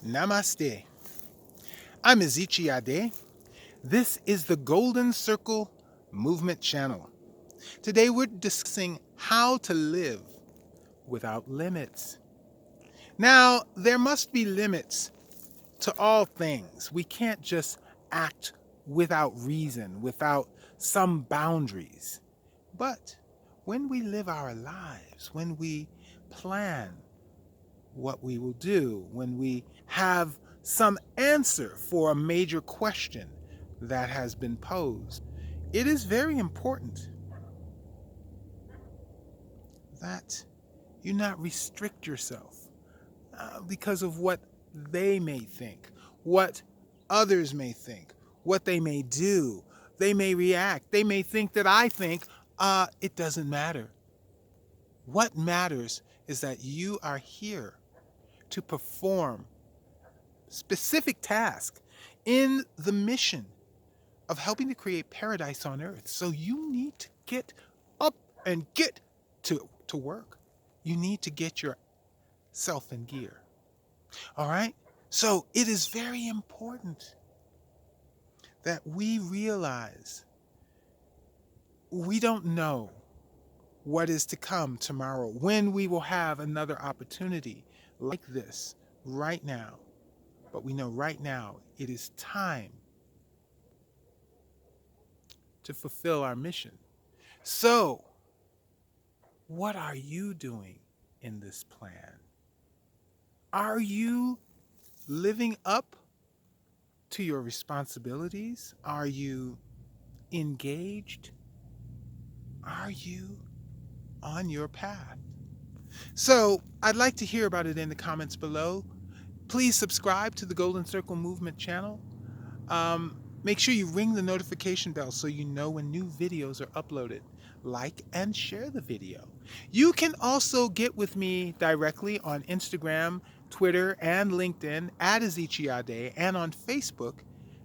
Namaste. I'm Ezechi Ade. This is the Golden Circle Movement Channel. Today we're discussing how to live without limits. Now, there must be limits to all things. We can't just act without reason, without some boundaries. But when we live our lives, when we plan what we will do, when we have some answer for a major question that has been posed, it is very important that you not restrict yourself because of what they may think, what others may think, what they may do. They may react. They may think that I think it doesn't matter. What matters is that you are here to perform specific task in the mission of helping to create paradise on earth. So you need to get up and get to work. You need to get yourself in gear. All right? So it is very important that we realize we don't know what is to come tomorrow, when we will have another opportunity like this right now. But we know right now it is time to fulfill our mission. So, what are you doing in this plan? Are you living up to your responsibilities? Are you engaged? Are you on your path? So, I'd like to hear about it in the comments below. Please subscribe to the Golden Circle Movement channel. Make sure you ring the notification bell so you know when new videos are uploaded. Like and share the video. You can also get with me directly on Instagram, Twitter, and LinkedIn at Ezechi Ade, and on Facebook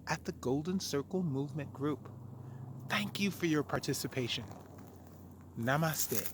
at the Golden Circle Movement Group. Thank you for your participation. Namaste.